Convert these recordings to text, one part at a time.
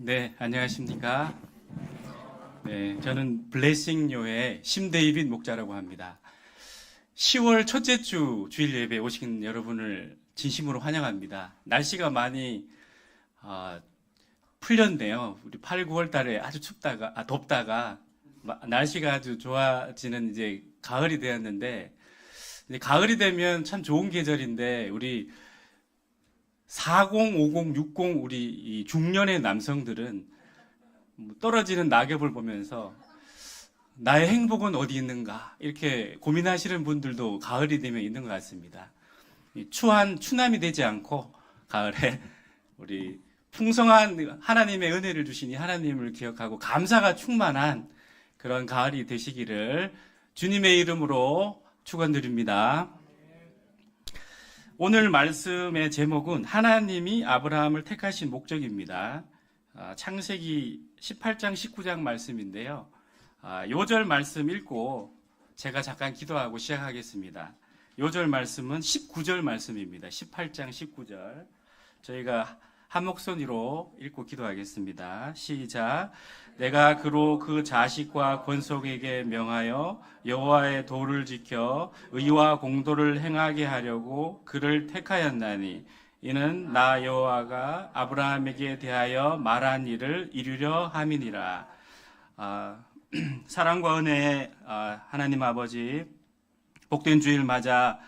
네, 안녕하십니까. 네, 저는 블레싱 교회 심데이빗 목자라고 합니다. 10월 첫째 주 주일 예배에 오신 여러분을 진심으로 환영합니다. 날씨가 많이 풀렸네요. 우리 8, 9월 달에 아주 덥다가 날씨가 아주 좋아지는 이제 가을이 되었는데, 이제 가을이 되면 참 좋은 계절인데 우리 40, 50, 60 우리 이 중년의 남성들은 떨어지는 낙엽을 보면서 나의 행복은 어디 있는가 이렇게 고민하시는 분들도 가을이 되면 있는 것 같습니다. 이 추남이 되지 않고 가을에 우리 풍성한 하나님의 은혜를 주시니 하나님을 기억하고 감사가 충만한 그런 가을이 되시기를 주님의 이름으로 축원드립니다. 오늘 말씀의 제목은 하나님이 아브라함을 택하신 목적입니다. 창세기 18장 19장 말씀인데요. 요절 말씀 읽고 제가 잠깐 기도하고 시작하겠습니다. 요절 말씀은 19절 말씀입니다. 18장 19절. 저희가 한 목소리로 읽고 기도하겠습니다. 시작. 내가 그로 그 자식과 권속에게 명하여 여호와의 도를 지켜 의와 공도를 행하게 하려고 그를 택하였나니 이는 나 여호와가 아브라함에게 대하여 말한 일을 이루려 함이니라. 사랑과 은혜의 하나님 아버지, 복된 주일 맞아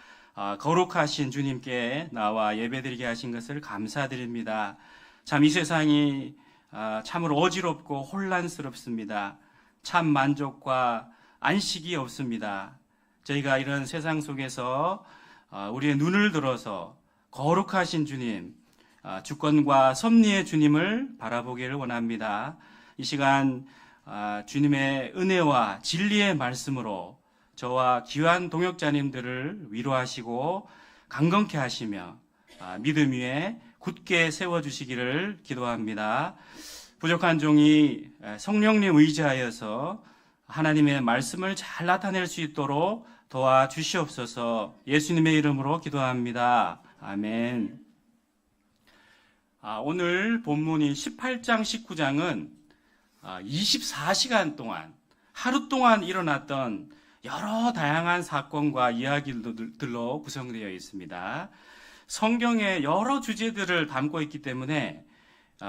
거룩하신 주님께 나와 예배드리게 하신 것을 감사드립니다. 참 이 세상이 참으로 어지럽고 혼란스럽습니다. 참 만족과 안식이 없습니다. 저희가 이런 세상 속에서 우리의 눈을 들어서 거룩하신 주님, 주권과 섭리의 주님을 바라보기를 원합니다. 이 시간 주님의 은혜와 진리의 말씀으로 저와 귀한 동역자님들을 위로하시고 강건케 하시며 믿음 위에 굳게 세워주시기를 기도합니다. 부족한 종이 성령님 의지하여서 하나님의 말씀을 잘 나타낼 수 있도록 도와주시옵소서. 예수님의 이름으로 기도합니다. 아멘. 오늘 본문인 18장 19장은 24시간 동안 하루 동안 일어났던 여러 다양한 사건과 이야기들로 구성되어 있습니다. 성경의 여러 주제들을 담고 있기 때문에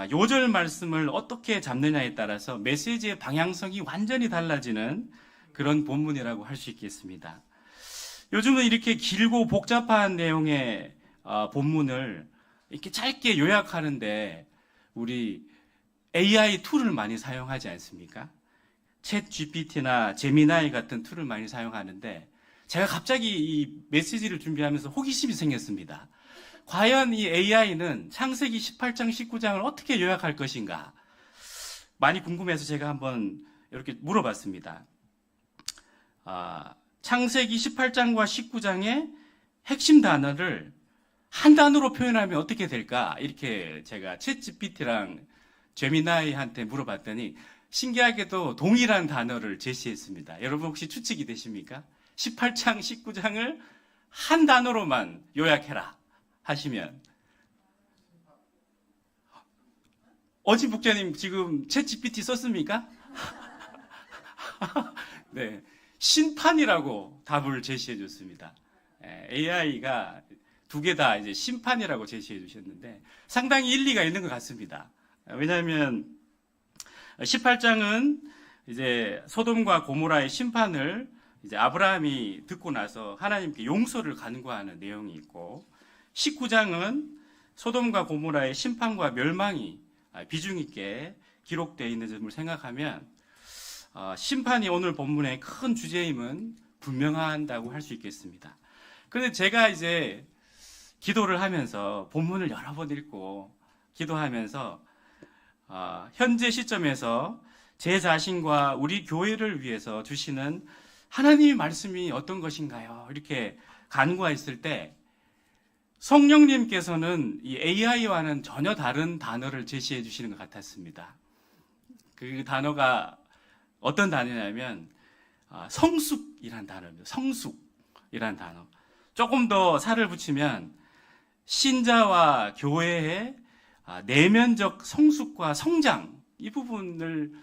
요절 말씀을 어떻게 잡느냐에 따라서 메시지의 방향성이 완전히 달라지는 그런 본문이라고 할 수 있겠습니다. 요즘은 이렇게 길고 복잡한 내용의 본문을 이렇게 짧게 요약하는데 우리 AI 툴을 많이 사용하지 않습니까? 챗 GPT나 제미나이 같은 툴을 많이 사용하는데 제가 갑자기 이 메시지를 준비하면서 호기심이 생겼습니다. 과연 이 AI는 창세기 18장 19장을 어떻게 요약할 것인가 많이 궁금해서 제가 한번 이렇게 물어봤습니다. 창세기 18장과 19장의 핵심 단어를 한 단어로 표현하면 어떻게 될까? 이렇게 제가 챗 GPT랑 제미나이한테 물어봤더니 신기하게도 동일한 단어를 제시했습니다. 여러분 혹시 추측이 되십니까? 18장, 19장을 한 단어로만 요약해라 하시면 어지 목자님 지금 챗 GPT 썼습니까? 네, 심판이라고 답을 제시해 줬습니다. AI가 두 개 다 이제 심판이라고 제시해 주셨는데 상당히 일리가 있는 것 같습니다. 왜냐하면 18장은 이제 소돔과 고모라의 심판을 이제 아브라함이 듣고 나서 하나님께 용서를 간구하는 내용이 있고 19장은 소돔과 고모라의 심판과 멸망이 비중 있게 기록되어 있는 점을 생각하면 심판이 오늘 본문의 큰 주제임은 분명하다고 할 수 있겠습니다. 그런데 제가 이제 기도를 하면서 본문을 여러 번 읽고 기도하면서 현재 시점에서 제 자신과 우리 교회를 위해서 주시는 하나님의 말씀이 어떤 것인가요? 이렇게 간구했을 때 성령님께서는 이 AI와는 전혀 다른 단어를 제시해 주시는 것 같았습니다. 그 단어가 어떤 단어냐면 성숙이란 단어입니다. 성숙이란 단어. 조금 더 살을 붙이면 신자와 교회의 내면적 성숙과 성장, 이 부분을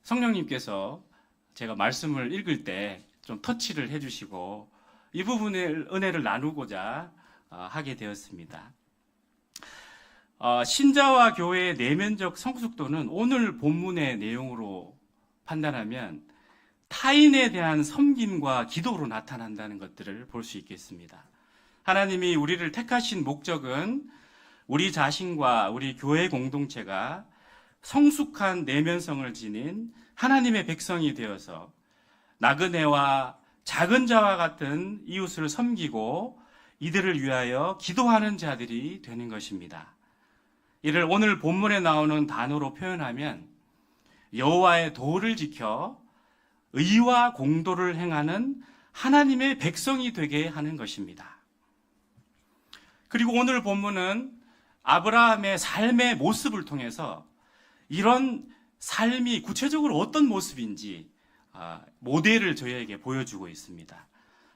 성령님께서 제가 말씀을 읽을 때 좀 터치를 해주시고 이 부분의 은혜를 나누고자 하게 되었습니다. 신자와 교회의 내면적 성숙도는 오늘 본문의 내용으로 판단하면 타인에 대한 섬김과 기도로 나타난다는 것들을 볼 수 있겠습니다. 하나님이 우리를 택하신 목적은 우리 자신과 우리 교회 공동체가 성숙한 내면성을 지닌 하나님의 백성이 되어서 나그네와 작은 자와 같은 이웃을 섬기고 이들을 위하여 기도하는 자들이 되는 것입니다. 이를 오늘 본문에 나오는 단어로 표현하면 여호와의 도를 지켜 의와 공도를 행하는 하나님의 백성이 되게 하는 것입니다. 그리고 오늘 본문은 아브라함의 삶의 모습을 통해서 이런 삶이 구체적으로 어떤 모습인지 모델을 저희에게 보여주고 있습니다.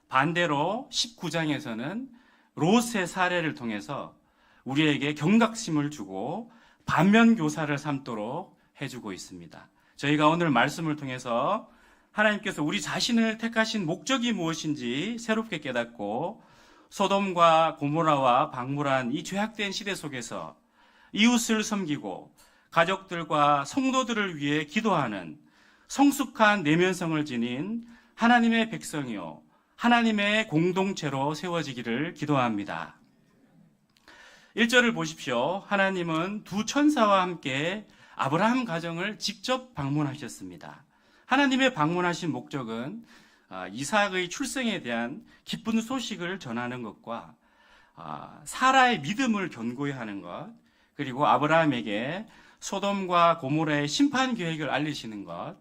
반대로 19장에서는 롯의 사례를 통해서 우리에게 경각심을 주고 반면교사를 삼도록 해주고 있습니다. 저희가 오늘 말씀을 통해서 하나님께서 우리 자신을 택하신 목적이 무엇인지 새롭게 깨닫고 소돔과 고모라와 방물한 이 죄악된 시대 속에서 이웃을 섬기고 가족들과 성도들을 위해 기도하는 성숙한 내면성을 지닌 하나님의 백성이요 하나님의 공동체로 세워지기를 기도합니다. 1절을 보십시오. 하나님은 두 천사와 함께 아브라함 가정을 직접 방문하셨습니다. 하나님의 방문하신 목적은 이삭의 출생에 대한 기쁜 소식을 전하는 것과 사라의 믿음을 견고히 하는 것, 그리고 아브라함에게 소돔과 고모라의 심판 계획을 알리시는 것,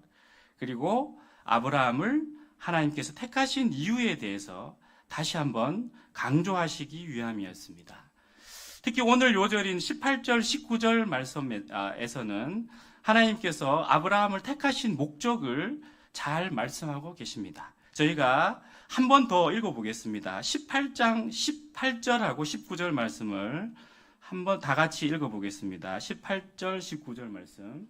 그리고 아브라함을 하나님께서 택하신 이유에 대해서 다시 한번 강조하시기 위함이었습니다. 특히 오늘 요절인 18절, 19절 말씀에서는 하나님께서 아브라함을 택하신 목적을 잘 말씀하고 계십니다. 저희가 한 번 더 읽어보겠습니다. 18장 18절하고 19절 말씀을 한번 다 같이 읽어보겠습니다. 18절, 19절 말씀.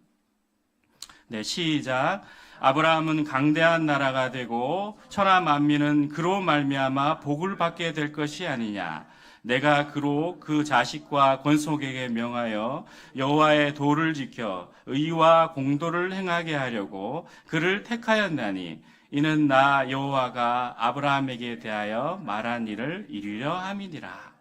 네, 시작. 아브라함은 강대한 나라가 되고 천하 만민은 그로 말미암아 복을 받게 될 것이 아니냐. 내가 그로 그 자식과 권속에게 명하여 여호와의 도를 지켜 의와 공도를 행하게 하려고 그를 택하였나니 이는 나 여호와가 아브라함에게 대하여 말한 일을 이루려 함이니라.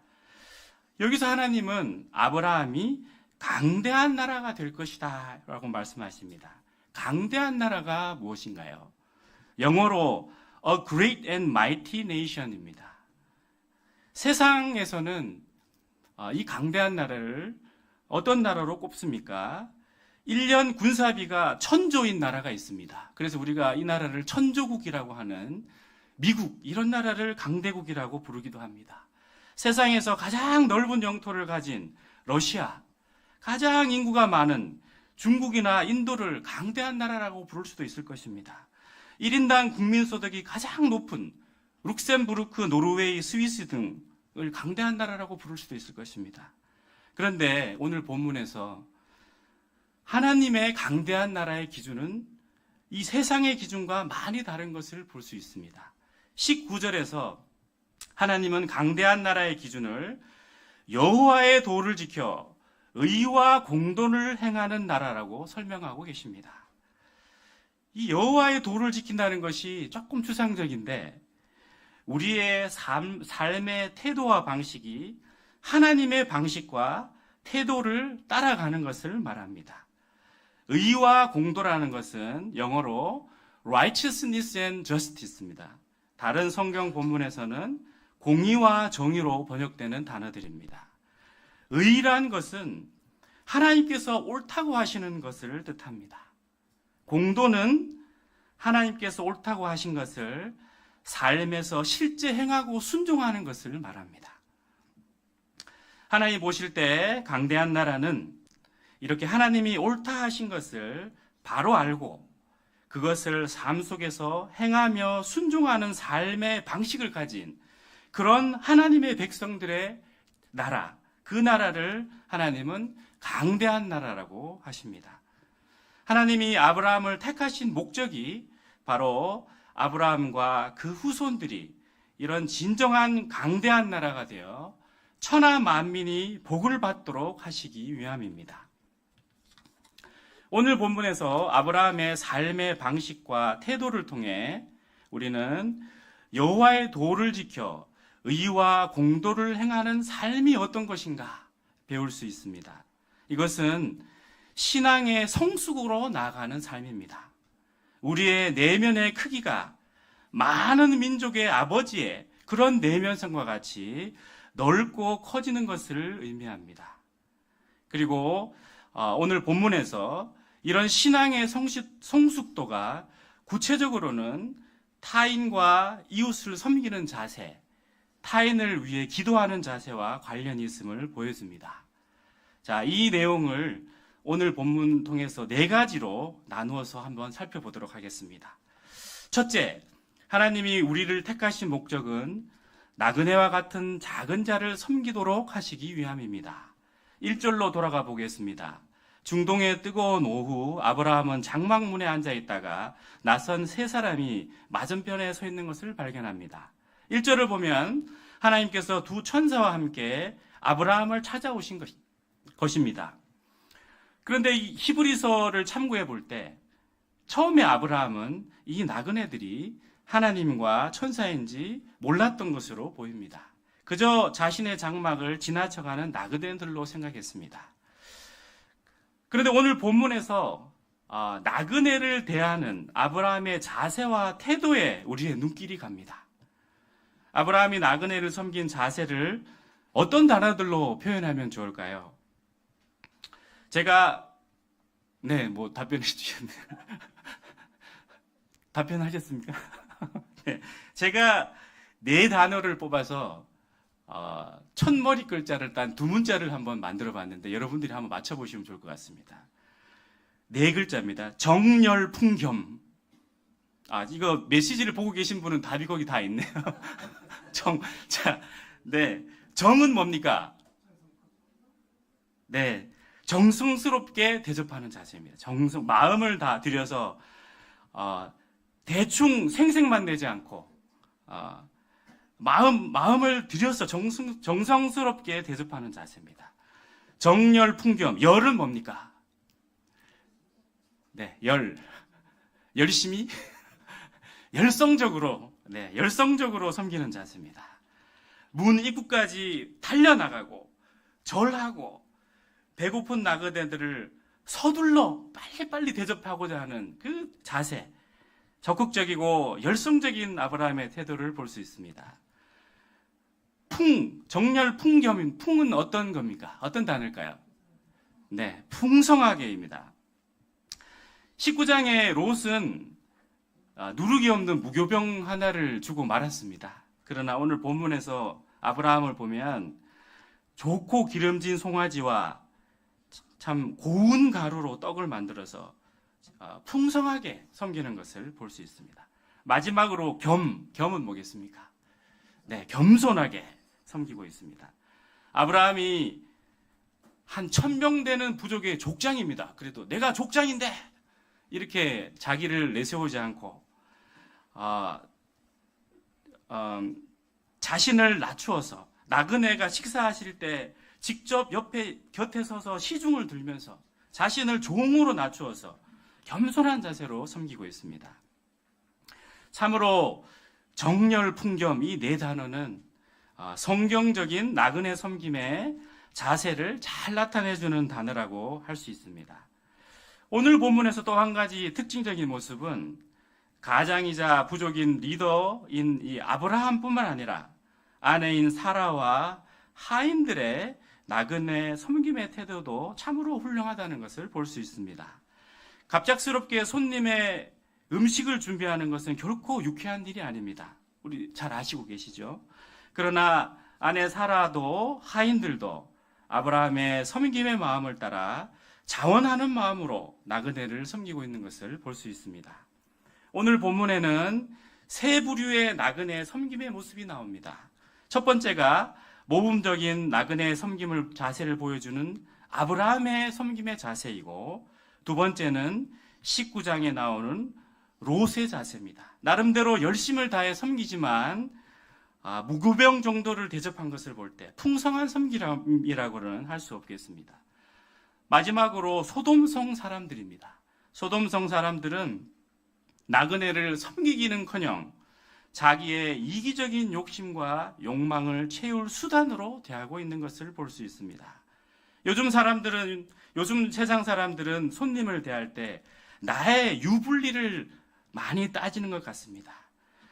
여기서 하나님은 아브라함이 강대한 나라가 될 것이다 라고 말씀하십니다. 강대한 나라가 무엇인가요? 영어로 A great and mighty nation입니다. 세상에서는 이 강대한 나라를 어떤 나라로 꼽습니까? 1년 군사비가 1000조인 나라가 있습니다. 그래서 우리가 이 나라를 천조국이라고 하는 미국, 이런 나라를 강대국이라고 부르기도 합니다. 세상에서 가장 넓은 영토를 가진 러시아, 가장 인구가 많은 중국이나 인도를 강대한 나라라고 부를 수도 있을 것입니다. 1인당 국민소득이 가장 높은 룩셈부르크, 노르웨이, 스위스 등을 강대한 나라라고 부를 수도 있을 것입니다. 그런데 오늘 본문에서 하나님의 강대한 나라의 기준은 이 세상의 기준과 많이 다른 것을 볼 수 있습니다. 19절에서 하나님은 강대한 나라의 기준을 여호와의 도를 지켜 의와 공도를 행하는 나라라고 설명하고 계십니다. 이 여호와의 도를 지킨다는 것이 조금 추상적인데 우리의 삶의 태도와 방식이 하나님의 방식과 태도를 따라가는 것을 말합니다. 의와 공도라는 것은 영어로 righteousness and justice입니다. 다른 성경 본문에서는 공의와 정의로 번역되는 단어들입니다. 의란 것은 하나님께서 옳다고 하시는 것을 뜻합니다. 공도는 하나님께서 옳다고 하신 것을 삶에서 실제 행하고 순종하는 것을 말합니다. 하나님 보실 때 강대한 나라는 이렇게 하나님이 옳다 하신 것을 바로 알고 그것을 삶 속에서 행하며 순종하는 삶의 방식을 가진 그런 하나님의 백성들의 나라, 그 나라를 하나님은 강대한 나라라고 하십니다. 하나님이 아브라함을 택하신 목적이 바로 아브라함과 그 후손들이 이런 진정한 강대한 나라가 되어 천하 만민이 복을 받도록 하시기 위함입니다. 오늘 본문에서 아브라함의 삶의 방식과 태도를 통해 우리는 여호와의 도를 지켜 의와 공도를 행하는 삶이 어떤 것인가 배울 수 있습니다. 이것은 신앙의 성숙으로 나아가는 삶입니다. 우리의 내면의 크기가 많은 민족의 아버지의 그런 내면성과 같이 넓고 커지는 것을 의미합니다. 그리고 오늘 본문에서 이런 신앙의 성숙도가 구체적으로는 타인과 이웃을 섬기는 자세, 타인을 위해 기도하는 자세와 관련이 있음을 보여줍니다. 자, 이 내용을 오늘 본문 통해서 4가지로 나누어서 한번 살펴보도록 하겠습니다. 첫째, 하나님이 우리를 택하신 목적은 나그네와 같은 작은 자를 섬기도록 하시기 위함입니다. 1절로 돌아가 보겠습니다. 중동의 뜨거운 오후 아브라함은 장막문에 앉아 있다가 낯선 3사람이 맞은편에 서 있는 것을 발견합니다. 1절을 보면 하나님께서 2 천사와 함께 아브라함을 찾아오신 것입니다. 그런데 이 히브리서를 참고해 볼 때 처음에 아브라함은 이 나그네들이 하나님과 천사인지 몰랐던 것으로 보입니다. 그저 자신의 장막을 지나쳐가는 나그네들로 생각했습니다. 그런데 오늘 본문에서 나그네를 대하는 아브라함의 자세와 태도에 우리의 눈길이 갑니다. 아브라함이 나그네를 섬긴 자세를 어떤 단어들로 표현하면 좋을까요? 제가 답변해 주셨네요. 답변하셨습니까? 네, 제가 4단어를 뽑아서 첫머리 글자를 딴 2문자를 한번 만들어 봤는데 여러분들이 한번 맞춰보시면 좋을 것 같습니다. 4글자입니다. 정열풍겸. 이거 메시지를 보고 계신 분은 답이 거기 다 있네요. 정은 뭡니까? 네, 정성스럽게 대접하는 자세입니다. 마음을 다 들여서 대충 생색만 내지 않고 마음을 들여서 정성스럽게 대접하는 자세입니다. 정열풍겸. 열은 뭡니까? 네, 열심히 열성적으로 섬기는 자세입니다. 문 입구까지 달려나가고 절하고 배고픈 나그네들을 서둘러 빨리빨리 대접하고자 하는 그 자세, 적극적이고 열성적인 아브라함의 태도를 볼 수 있습니다. 정열풍겸인 풍은 어떤 겁니까? 어떤 단어일까요? 네, 풍성하게입니다. 19장에 롯은 누룩이 없는 무교병 하나를 주고 말았습니다. 그러나 오늘 본문에서 아브라함을 보면 좋고 기름진 송아지와 참 고운 가루로 떡을 만들어서 풍성하게 섬기는 것을 볼 수 있습니다. 마지막으로 겸은 뭐겠습니까? 네, 겸손하게 섬기고 있습니다. 아브라함이 한 1000명 되는 부족의 족장입니다. 그래도 내가 족장인데 이렇게 자기를 내세우지 않고 자신을 낮추어서 나그네가 식사하실 때 직접 곁에 서서 시중을 들면서 자신을 종으로 낮추어서 겸손한 자세로 섬기고 있습니다. 참으로 정열풍겸 이 4단어는 성경적인 나그네 섬김의 자세를 잘 나타내주는 단어라고 할 수 있습니다. 오늘 본문에서 또 한 가지 특징적인 모습은 가장이자 부족인 리더인 이 아브라함뿐만 아니라 아내인 사라와 하인들의 나그네 섬김의 태도도 참으로 훌륭하다는 것을 볼 수 있습니다. 갑작스럽게 손님의 음식을 준비하는 것은 결코 유쾌한 일이 아닙니다. 우리 잘 아시고 계시죠? 그러나 아내 사라도 하인들도 아브라함의 섬김의 마음을 따라 자원하는 마음으로 나그네를 섬기고 있는 것을 볼 수 있습니다. 오늘 본문에는 3부류의 나그네 섬김의 모습이 나옵니다. 첫 번째가 모범적인 나그네 섬김을 자세를 보여주는 아브라함의 섬김의 자세이고, 두 번째는 19장에 나오는 롯의 자세입니다. 나름대로 열심을 다해 섬기지만 무구병 정도를 대접한 것을 볼 때 풍성한 섬김이라고는 할 수 없겠습니다. 마지막으로 소돔성 사람들입니다. 소돔성 사람들은 나그네를 섬기기는커녕 자기의 이기적인 욕심과 욕망을 채울 수단으로 대하고 있는 것을 볼 수 있습니다. 요즘 세상 사람들은 손님을 대할 때 나의 유불리를 많이 따지는 것 같습니다.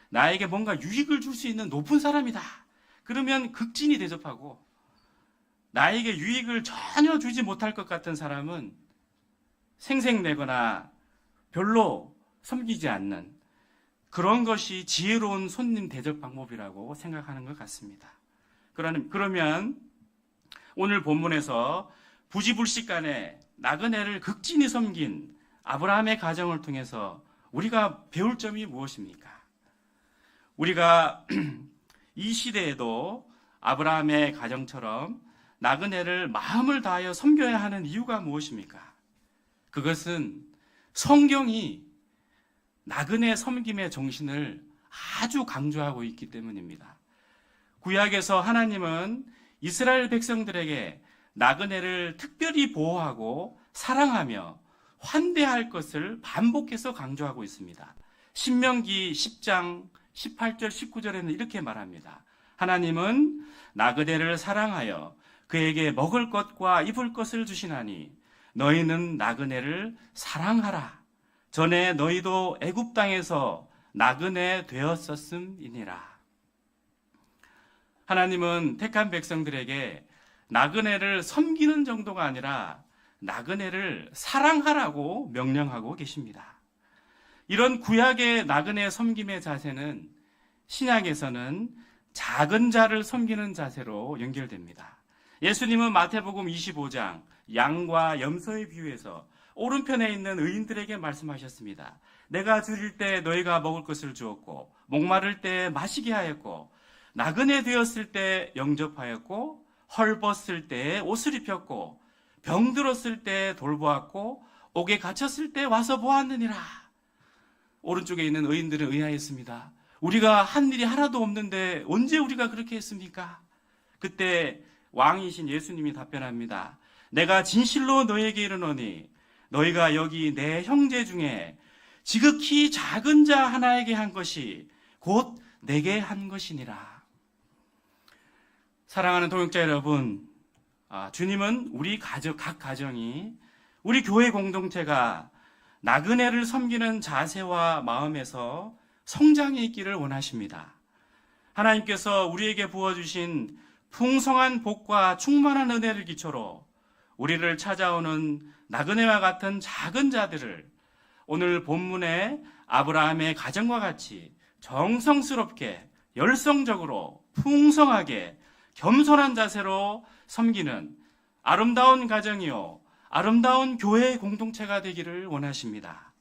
나에게 뭔가 유익을 줄 수 있는 높은 사람이다. 그러면 극진히 대접하고, 나에게 유익을 전혀 주지 못할 것 같은 사람은 생색내거나 별로 섬기지 않는 그런 것이 지혜로운 손님 대접 방법이라고 생각하는 것 같습니다. 그러면 오늘 본문에서 부지불식간에 나그네를 극진히 섬긴 아브라함의 가정을 통해서 우리가 배울 점이 무엇입니까? 우리가 이 시대에도 아브라함의 가정처럼 나그네를 마음을 다하여 섬겨야 하는 이유가 무엇입니까? 그것은 성경이 나그네 섬김의 정신을 아주 강조하고 있기 때문입니다. 구약에서 하나님은 이스라엘 백성들에게 나그네를 특별히 보호하고 사랑하며 환대할 것을 반복해서 강조하고 있습니다. 신명기 10장 18절 19절에는 이렇게 말합니다. 하나님은 나그네를 사랑하여 그에게 먹을 것과 입을 것을 주시나니 너희는 나그네를 사랑하라. 전에 너희도 애굽 땅에서 나그네 되었었음이니라. 하나님은 택한 백성들에게 나그네를 섬기는 정도가 아니라 나그네를 사랑하라고 명령하고 계십니다. 이런 구약의 나그네 섬김의 자세는 신약에서는 작은 자를 섬기는 자세로 연결됩니다. 예수님은 마태복음 25장 양과 염소의 비유에서 오른편에 있는 의인들에게 말씀하셨습니다. 내가 줄일 때 너희가 먹을 것을 주었고, 목마를 때 마시게 하였고, 나그네 되었을 때 영접하였고, 헐벗을 때 옷을 입혔고, 병들었을 때 돌보았고, 옥에 갇혔을 때 와서 보았느니라. 오른쪽에 있는 의인들은 의아했습니다. 우리가 한 일이 하나도 없는데 언제 우리가 그렇게 했습니까? 그때 왕이신 예수님이 답변합니다. 내가 진실로 너희에게 이르노니 너희가 여기 내 형제 중에 지극히 작은 자 하나에게 한 것이 곧 내게 한 것이니라. 사랑하는 동역자 여러분, 주님은 우리 각 가정이, 우리 교회 공동체가 나그네를 섬기는 자세와 마음에서 성장해 있기를 원하십니다. 하나님께서 우리에게 부어주신 풍성한 복과 충만한 은혜를 기초로 우리를 찾아오는 나그네와 같은 작은 자들을 오늘 본문의 아브라함의 가정과 같이 정성스럽게, 열성적으로, 풍성하게, 겸손한 자세로 섬기는 아름다운 가정이요, 아름다운 교회 공동체가 되기를 원하십니다.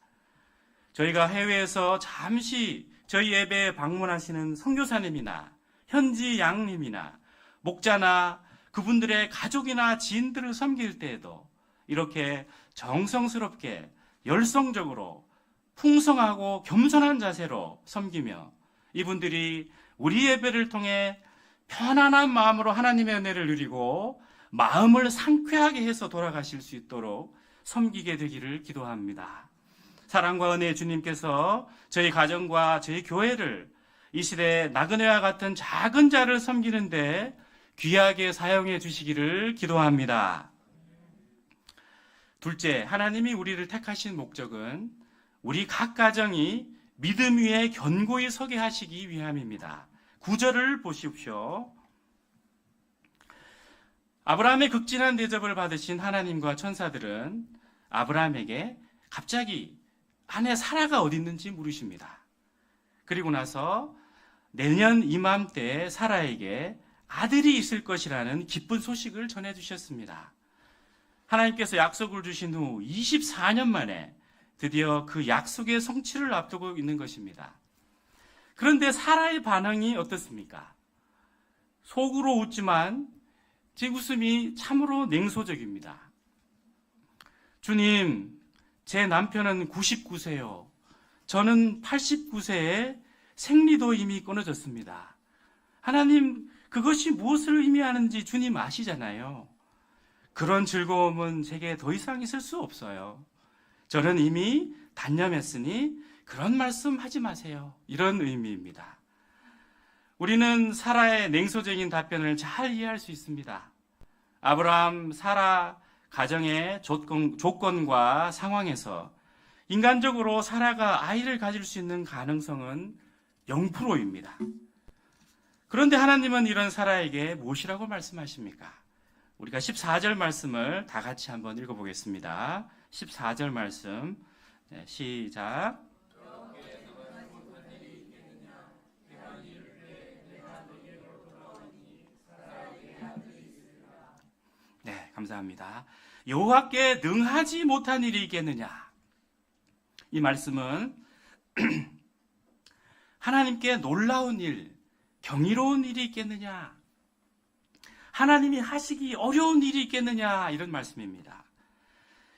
저희가 해외에서 잠시 저희 예배에 방문하시는 선교사님이나 현지 양님이나 목자나 그분들의 가족이나 지인들을 섬길 때에도 이렇게 정성스럽게, 열성적으로, 풍성하고 겸손한 자세로 섬기며 이분들이 우리 예배를 통해 편안한 마음으로 하나님의 은혜를 누리고 마음을 상쾌하게 해서 돌아가실 수 있도록 섬기게 되기를 기도합니다. 사랑과 은혜의 주님께서 저희 가정과 저희 교회를 이 시대에 나그네와 같은 작은 자를 섬기는데 귀하게 사용해 주시기를 기도합니다. 둘째, 하나님이 우리를 택하신 목적은 우리 각 가정이 믿음 위에 견고히 서게 하시기 위함입니다. 9절을 보십시오. 아브라함의 극진한 대접을 받으신 하나님과 천사들은 아브라함에게 갑자기 아내 사라가 어디 있는지 물으십니다. 그리고 나서 내년 이맘때 사라에게 아들이 있을 것이라는 기쁜 소식을 전해주셨습니다. 하나님께서 약속을 주신 후 24년 만에 드디어 그 약속의 성취를 앞두고 있는 것입니다. 그런데 사라의 반응이 어떻습니까? 속으로 웃지만 제 웃음이 참으로 냉소적입니다. 주님, 제 남편은 99세요. 저는 89세에 생리도 이미 끊어졌습니다. 하나님, 그것이 무엇을 의미하는지 주님 아시잖아요. 그런 즐거움은 제게 더 이상 있을 수 없어요. 저는 이미 단념했으니 그런 말씀 하지 마세요. 이런 의미입니다. 우리는 사라의 냉소적인 답변을 잘 이해할 수 있습니다. 아브라함, 사라 가정의 조건과 상황에서 인간적으로 사라가 아이를 가질 수 있는 가능성은 0%입니다. 그런데 하나님은 이런 사라에게 무엇이라고 말씀하십니까? 우리가 14절 말씀을 다 같이 한번 읽어보겠습니다. 14절 말씀, 시작. 네, 감사합니다. 여호와께 능하지 못한 일이 있겠느냐? 이 말씀은 하나님께 놀라운 일, 경이로운 일이 있겠느냐? 하나님이 하시기 어려운 일이 있겠느냐? 이런 말씀입니다.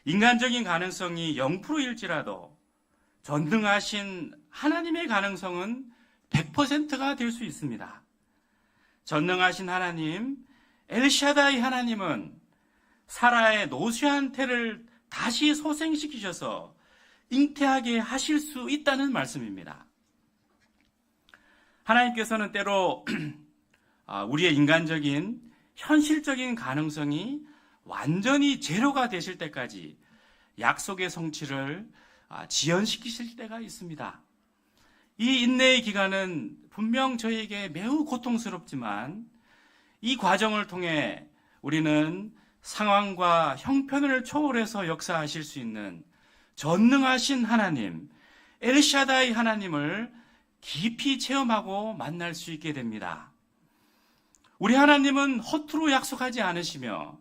인간적인 가능성이 0%일지라도 전능하신 하나님의 가능성은 100%가 될 수 있습니다. 전능하신 하나님, 엘샤다이 하나님은 사라의 노쇠한 태를 다시 소생시키셔서 잉태하게 하실 수 있다는 말씀입니다. 하나님께서는 때로 우리의 인간적인 현실적인 가능성이 완전히 제로가 되실 때까지 약속의 성취를 지연시키실 때가 있습니다. 이 인내의 기간은 분명 저희에게 매우 고통스럽지만 이 과정을 통해 우리는 상황과 형편을 초월해서 역사하실 수 있는 전능하신 하나님, 엘샤다이 하나님을 깊이 체험하고 만날 수 있게 됩니다. 우리 하나님은 허투루 약속하지 않으시며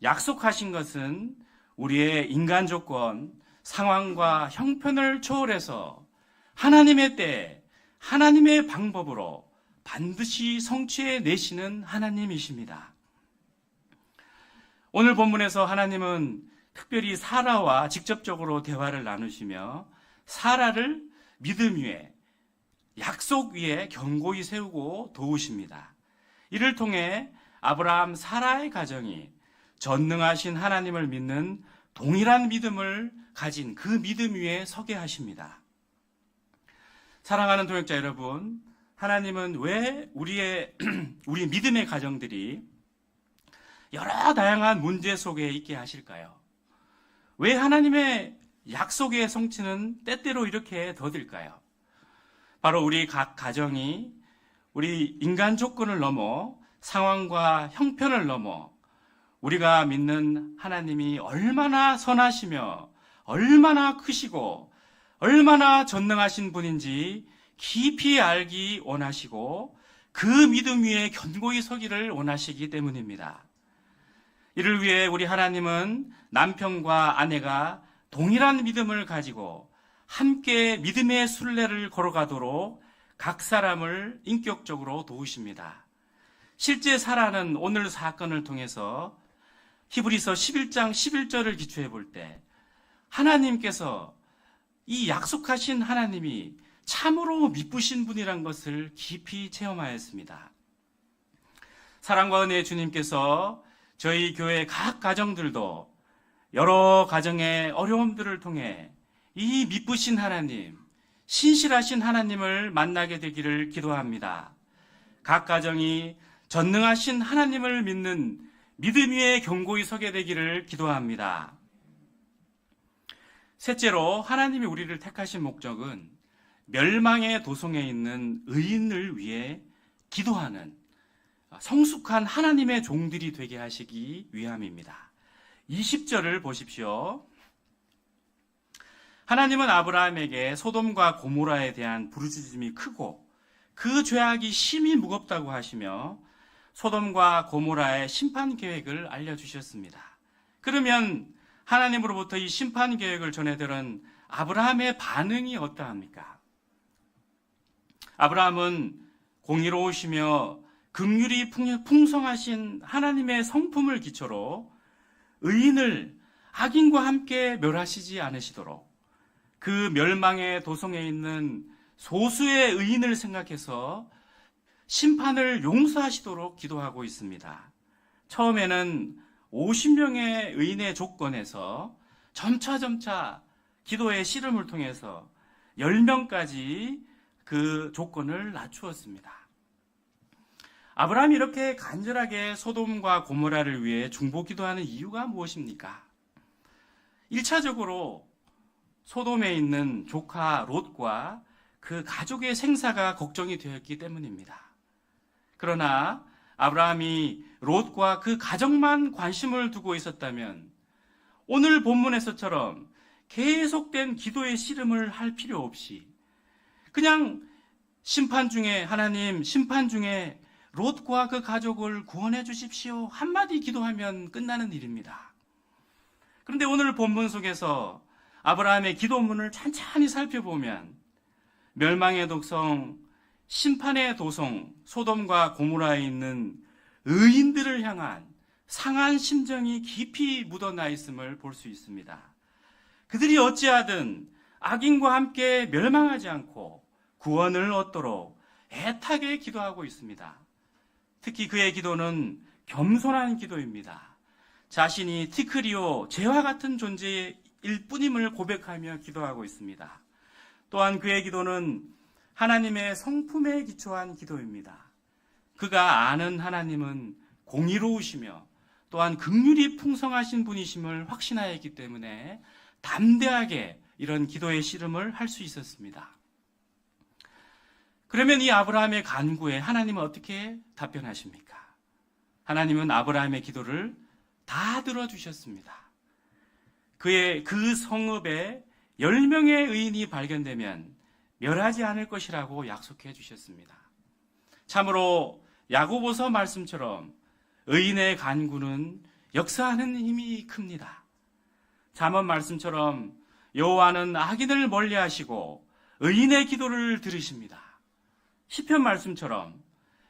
약속하신 것은 우리의 인간 조건, 상황과 형편을 초월해서 하나님의 때, 하나님의 방법으로 반드시 성취해 내시는 하나님이십니다. 오늘 본문에서 하나님은 특별히 사라와 직접적으로 대화를 나누시며 사라를 믿음 위에, 약속 위에 견고히 세우고 도우십니다. 이를 통해 아브라함, 사라의 가정이 전능하신 하나님을 믿는 동일한 믿음을 가진 그 믿음 위에 서게 하십니다. 사랑하는 동역자 여러분, 하나님은 왜 우리 믿음의 가정들이 여러 다양한 문제 속에 있게 하실까요? 왜 하나님의 약속의 성취는 때때로 이렇게 더딜까요? 바로 우리 각 가정이 우리 인간 조건을 넘어 상황과 형편을 넘어 우리가 믿는 하나님이 얼마나 선하시며 얼마나 크시고 얼마나 전능하신 분인지 깊이 알기 원하시고 그 믿음 위에 견고히 서기를 원하시기 때문입니다. 이를 위해 우리 하나님은 남편과 아내가 동일한 믿음을 가지고 함께 믿음의 순례를 걸어가도록 각 사람을 인격적으로 도우십니다. 실제 사라는 오늘 사건을 통해서 히브리서 11장 11절을 기초해 볼 때 하나님께서 이 약속하신 하나님이 참으로 미쁘신 분이란 것을 깊이 체험하였습니다. 사랑과 은혜의 주님께서 저희 교회 각 가정들도 여러 가정의 어려움들을 통해 이 미쁘신 하나님, 신실하신 하나님을 만나게 되기를 기도합니다. 각 가정이 전능하신 하나님을 믿는 믿음 위에 견고히 서게 되기를 기도합니다. 셋째로 하나님이 우리를 택하신 목적은 멸망의 도성에 있는 의인을 위해 기도하는 성숙한 하나님의 종들이 되게 하시기 위함입니다. 20절을 보십시오. 하나님은 아브라함에게 소돔과 고모라에 대한 부르짖음이 크고 그 죄악이 심히 무겁다고 하시며 소돔과 고모라의 심판 계획을 알려주셨습니다. 그러면 하나님으로부터 이 심판 계획을 전해들은 아브라함의 반응이 어떠합니까? 아브라함은 공의로우시며 긍휼이 풍성하신 하나님의 성품을 기초로 의인을 악인과 함께 멸하시지 않으시도록 그 멸망의 도성에 있는 소수의 의인을 생각해서 심판을 용서하시도록 기도하고 있습니다. 처음에는 50명의 의인의 조건에서 점차 기도의 씨름을 통해서 10명까지 그 조건을 낮추었습니다. 아브라함이 이렇게 간절하게 소돔과 고모라를 위해 중보기도하는 이유가 무엇입니까? 1차적으로 소돔에 있는 조카 롯과 그 가족의 생사가 걱정이 되었기 때문입니다. 그러나 아브라함이 롯과 그 가족만 관심을 두고 있었다면 오늘 본문에서처럼 계속된 기도의 씨름을 할 필요 없이 그냥 하나님 심판 중에 롯과 그 가족을 구원해 주십시오 한마디 기도하면 끝나는 일입니다. 그런데 오늘 본문 속에서 아브라함의 기도문을 찬찬히 살펴보면 멸망의 독성, 심판의 도성 소돔과 고모라에 있는 의인들을 향한 상한 심정이 깊이 묻어나 있음을 볼 수 있습니다. 그들이 어찌하든 악인과 함께 멸망하지 않고 구원을 얻도록 애타게 기도하고 있습니다. 특히 그의 기도는 겸손한 기도입니다. 자신이 티크리오, 죄와 같은 존재일 뿐임을 고백하며 기도하고 있습니다. 또한 그의 기도는 하나님의 성품에 기초한 기도입니다. 그가 아는 하나님은 공의로우시며 또한 긍휼이 풍성하신 분이심을 확신하였기 때문에 담대하게 이런 기도의 씨름을 할 수 있었습니다. 그러면 이 아브라함의 간구에 하나님은 어떻게 답변하십니까? 하나님은 아브라함의 기도를 다 들어주셨습니다. 그 성읍에 10명의 의인이 발견되면 멸하지 않을 것이라고 약속해 주셨습니다. 참으로 야고보서 말씀처럼 의인의 간구는 역사하는 힘이 큽니다. 잠언 말씀처럼 여호와는 악인을 멀리하시고 의인의 기도를 들으십니다. 시편 말씀처럼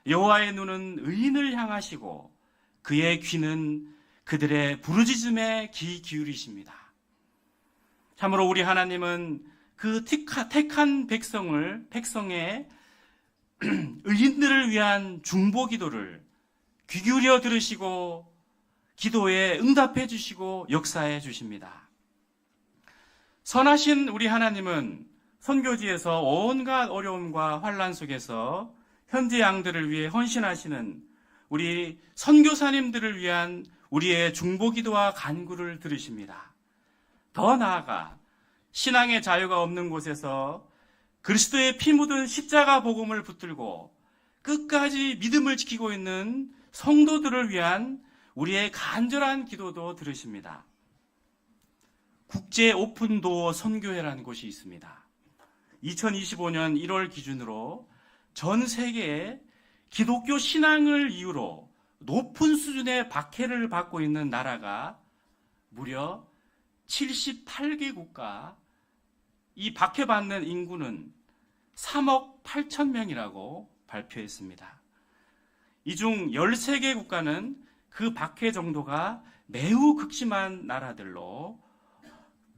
여호와의 눈은 의인을 향하시고 그의 귀는 그들의 부르짖음에 귀 기울이십니다. 참으로 우리 하나님은 그 택한 백성의 의인들을 위한 중보 기도를 귀 기울여 들으시고 기도에 응답해 주시고 역사해 주십니다. 선하신 우리 하나님은 선교지에서 온갖 어려움과 환난 속에서 현지 양들을 위해 헌신하시는 우리 선교사님들을 위한 우리의 중보 기도와 간구를 들으십니다. 더 나아가 신앙의 자유가 없는 곳에서 그리스도의 피 묻은 십자가 복음을 붙들고 끝까지 믿음을 지키고 있는 성도들을 위한 우리의 간절한 기도도 들으십니다. 국제 오픈도어 선교회라는 곳이 있습니다. 2025년 1월 기준으로 전 세계에 기독교 신앙을 이유로 높은 수준의 박해를 받고 있는 나라가 무려 78개국과 이 박해받는 인구는 3억 8천 명이라고 발표했습니다. 이 중 13개 국가는 그 박해 정도가 매우 극심한 나라들로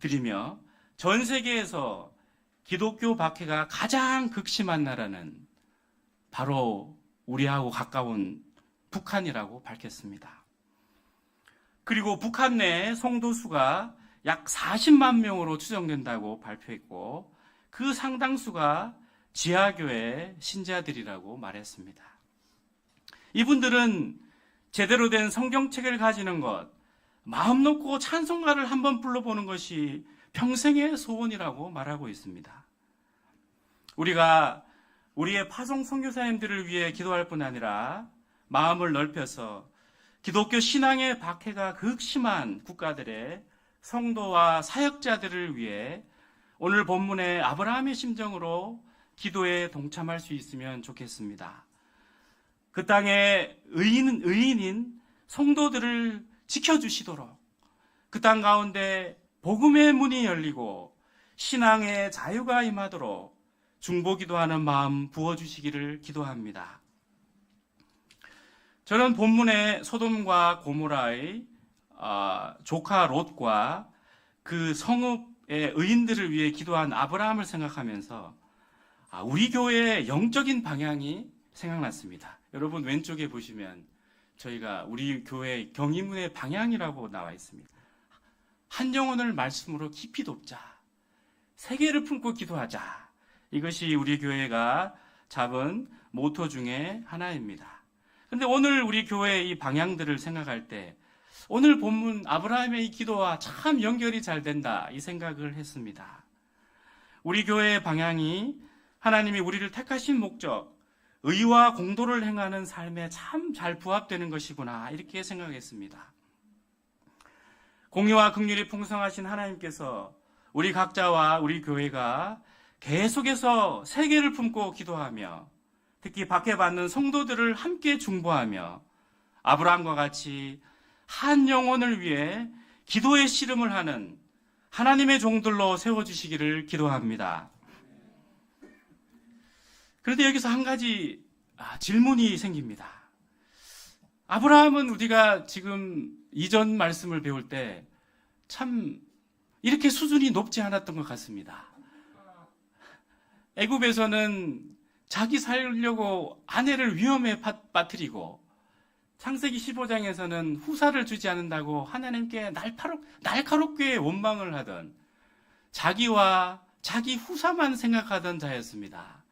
들이며 전 세계에서 기독교 박해가 가장 극심한 나라는 바로 우리하고 가까운 북한이라고 밝혔습니다. 그리고 북한 내 성도 수가 약 40만 명으로 추정된다고 발표했고 그 상당수가 지하교회 신자들이라고 말했습니다. 이분들은 제대로 된 성경책을 가지는 것, 마음 놓고 찬송가를 한번 불러보는 것이 평생의 소원이라고 말하고 있습니다. 우리가 우리의 파송 선교사님들을 위해 기도할 뿐 아니라 마음을 넓혀서 기독교 신앙의 박해가 극심한 국가들의 성도와 사역자들을 위해 오늘 본문의 아브라함의 심정으로 기도에 동참할 수 있으면 좋겠습니다. 그 땅의 의인인 성도들을 지켜주시도록 그 땅 가운데 복음의 문이 열리고 신앙의 자유가 임하도록 중보기도하는 마음 부어주시기를 기도합니다. 저는 본문의 소돔과 고모라의 조카 롯과 그 성읍의 의인들을 위해 기도한 아브라함을 생각하면서 우리 교회의 영적인 방향이 생각났습니다. 여러분 왼쪽에 보시면 저희가 우리 교회 경의문의 방향이라고 나와 있습니다. 한 영혼을 말씀으로 깊이 돕자. 세계를 품고 기도하자. 이것이 우리 교회가 잡은 모토 중에 하나입니다. 그런데 오늘 우리 교회의 이 방향들을 생각할 때 오늘 본문 아브라함의 이 기도와 참 연결이 잘 된다 이 생각을 했습니다. 우리 교회의 방향이 하나님이 우리를 택하신 목적, 의와 공도를 행하는 삶에 참 잘 부합되는 것이구나 이렇게 생각했습니다. 공의와 긍휼이 풍성하신 하나님께서 우리 각자와 우리 교회가 계속해서 세계를 품고 기도하며 특히 박해받는 성도들을 함께 중보하며 아브라함과 같이 한 영혼을 위해 기도의 씨름을 하는 하나님의 종들로 세워주시기를 기도합니다. 그런데 여기서 한 가지 질문이 생깁니다. 아브라함은 우리가 지금 이전 말씀을 배울 때 참 이렇게 수준이 높지 않았던 것 같습니다. 애굽에서는 자기 살려고 아내를 위험에 빠뜨리고 창세기 15장에서는 후사를 주지 않는다고 하나님께 날카롭게 원망을 하던 자기와 자기 후사만 생각하던 자였습니다.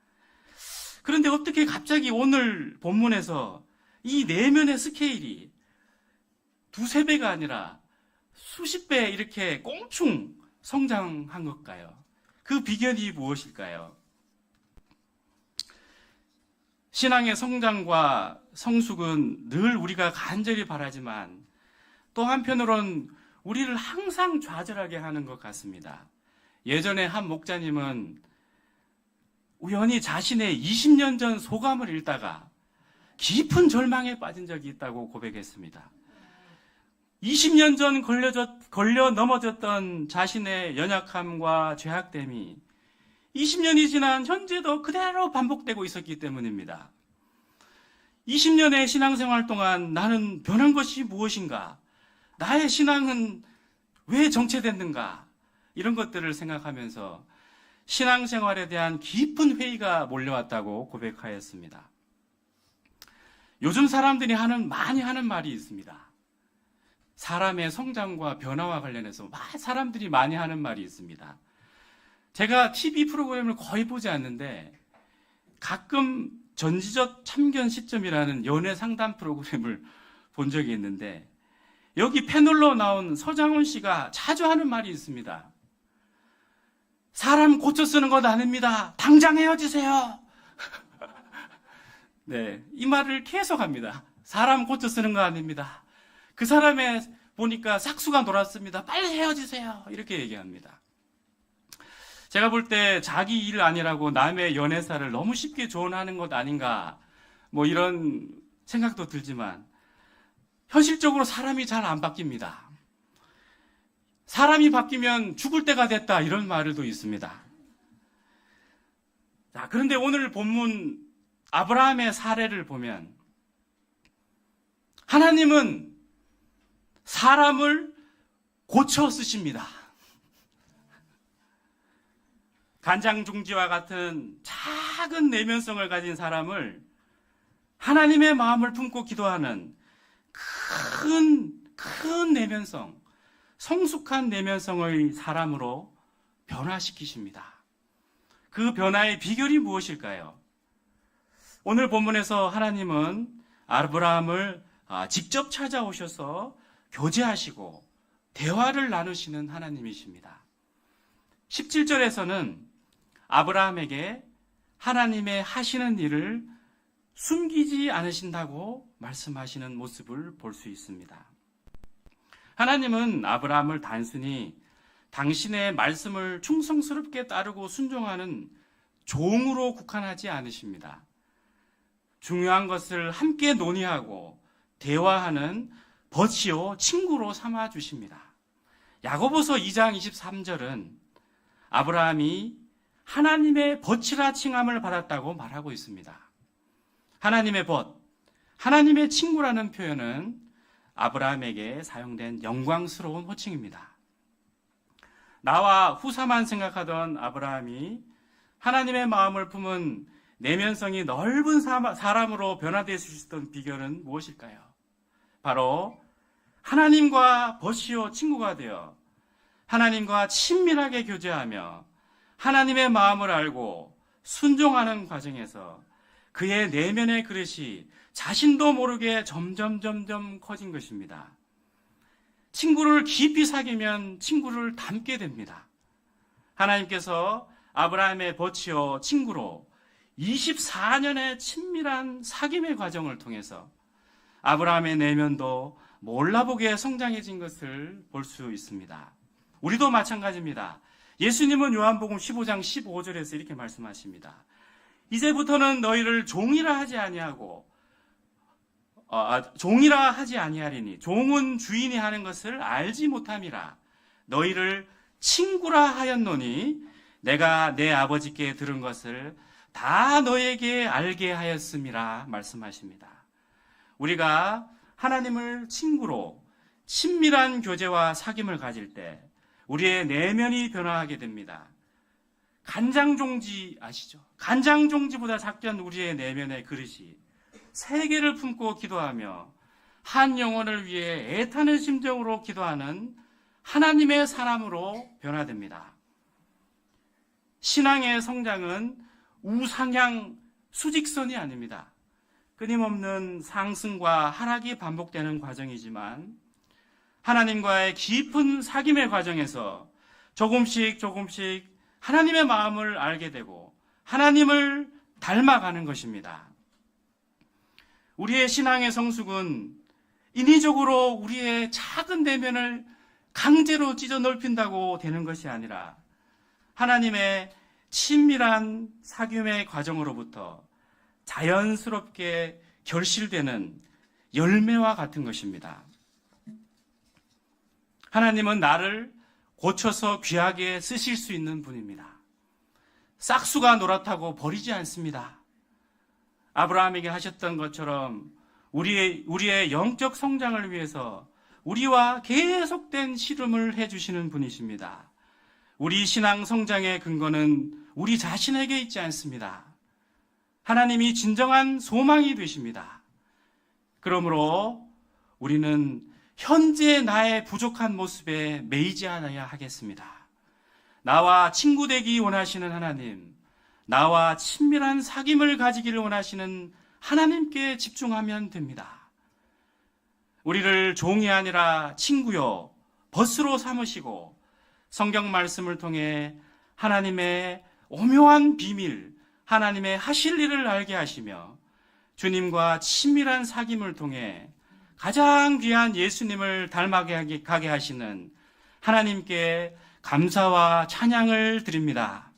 그런데 어떻게 갑자기 오늘 본문에서 이 내면의 스케일이 두세 배가 아니라 수십 배 이렇게 꽁충 성장한 걸까요? 그 비결이 무엇일까요? 신앙의 성장과 성숙은 늘 우리가 간절히 바라지만 또 한편으론 우리를 항상 좌절하게 하는 것 같습니다. 예전에 한 목자님은 우연히 자신의 20년 전 소감을 읽다가 깊은 절망에 빠진 적이 있다고 고백했습니다. 20년 전 걸려 넘어졌던 자신의 연약함과 죄악됨이 20년이 지난 현재도 그대로 반복되고 있었기 때문입니다. 20년의 신앙생활 동안 나는 변한 것이 무엇인가? 나의 신앙은 왜 정체됐는가? 이런 것들을 생각하면서 신앙생활에 대한 깊은 회의가 몰려왔다고 고백하였습니다. 요즘 사람들이 많이 하는 말이 있습니다. 사람의 성장과 변화와 관련해서 사람들이 많이 하는 말이 있습니다. 제가 TV 프로그램을 거의 보지 않는데 가끔 전지적 참견 시점이라는 연애 상담 프로그램을 본 적이 있는데 여기 패널로 나온 서장훈 씨가 자주 하는 말이 있습니다. 사람 고쳐 쓰는 것 아닙니다. 당장 헤어지세요. 네, 이 말을 계속 합니다. 사람 고쳐 쓰는 거 아닙니다. 그 사람의 보니까 싹수가 놀았습니다. 빨리 헤어지세요. 이렇게 얘기합니다. 제가 볼 때 자기 일 아니라고 남의 연애사를 너무 쉽게 조언하는 것 아닌가 이런 생각도 들지만 현실적으로 사람이 잘 안 바뀝니다. 사람이 바뀌면 죽을 때가 됐다 이런 말도 있습니다. 자, 그런데 오늘 본문 아브라함의 사례를 보면 하나님은 사람을 고쳐 쓰십니다. 간장중지와 같은 작은 내면성을 가진 사람을 하나님의 마음을 품고 기도하는 큰 내면성, 성숙한 내면성의 사람으로 변화시키십니다. 그 변화의 비결이 무엇일까요? 오늘 본문에서 하나님은 아브라함을 직접 찾아오셔서 교제하시고 대화를 나누시는 하나님이십니다. 17절에서는 아브라함에게 하나님의 하시는 일을 숨기지 않으신다고 말씀하시는 모습을 볼 수 있습니다. 하나님은 아브라함을 단순히 당신의 말씀을 충성스럽게 따르고 순종하는 종으로 국한하지 않으십니다. 중요한 것을 함께 논의하고 대화하는 벗이요 친구로 삼아 주십니다. 야고보서 2장 23절은 아브라함이 하나님의 벗이라 칭함을 받았다고 말하고 있습니다. 하나님의 벗, 하나님의 친구라는 표현은 아브라함에게 사용된 영광스러운 호칭입니다. 나와 후사만 생각하던 아브라함이 하나님의 마음을 품은 내면성이 넓은 사람으로 변화될 수 있었던 비결은 무엇일까요? 바로 하나님과 버시오 친구가 되어 하나님과 친밀하게 교제하며 하나님의 마음을 알고 순종하는 과정에서 그의 내면의 그릇이 자신도 모르게 점점 커진 것입니다. 친구를 깊이 사귀면 친구를 닮게 됩니다. 하나님께서 아브라함의 버치어 친구로 24년의 친밀한 사귐의 과정을 통해서 아브라함의 내면도 몰라보게 성장해진 것을 볼 수 있습니다. 우리도 마찬가지입니다. 예수님은 요한복음 15장 15절에서 이렇게 말씀하십니다. 이제부터는 너희를 종이라 하지 아니하리니 종은 주인이 하는 것을 알지 못함이라. 너희를 친구라 하였노니 내가 내 아버지께 들은 것을 다 너에게 알게 하였음이라 말씀하십니다. 우리가 하나님을 친구로 친밀한 교제와 사귐을 가질 때 우리의 내면이 변화하게 됩니다. 간장종지 아시죠? 간장종지보다 작던 우리의 내면의 그릇이 세계를 품고 기도하며 한 영혼을 위해 애타는 심정으로 기도하는 하나님의 사람으로 변화됩니다. 신앙의 성장은 우상향 수직선이 아닙니다. 끊임없는 상승과 하락이 반복되는 과정이지만 하나님과의 깊은 사귐의 과정에서 조금씩 하나님의 마음을 알게 되고 하나님을 닮아가는 것입니다. 우리의 신앙의 성숙은 인위적으로 우리의 작은 내면을 강제로 찢어 넓힌다고 되는 것이 아니라 하나님의 친밀한 사귐의 과정으로부터 자연스럽게 결실되는 열매와 같은 것입니다. 하나님은 나를 고쳐서 귀하게 쓰실 수 있는 분입니다. 싹수가 노랗다고 버리지 않습니다. 아브라함에게 하셨던 것처럼 우리의 영적 성장을 위해서 우리와 계속된 씨름을 해주시는 분이십니다. 우리 신앙 성장의 근거는 우리 자신에게 있지 않습니다. 하나님이 진정한 소망이 되십니다. 그러므로 우리는 현재 나의 부족한 모습에 매이지 않아야 하겠습니다. 나와 친구 되기 원하시는 하나님, 나와 친밀한 사귐을 가지기를 원하시는 하나님께 집중하면 됩니다. 우리를 종이 아니라 친구요, 벗으로 삼으시고 성경 말씀을 통해 하나님의 오묘한 비밀, 하나님의 하실 일을 알게 하시며 주님과 친밀한 사귐을 통해 가장 귀한 예수님을 닮아가게 하시는 하나님께 감사와 찬양을 드립니다.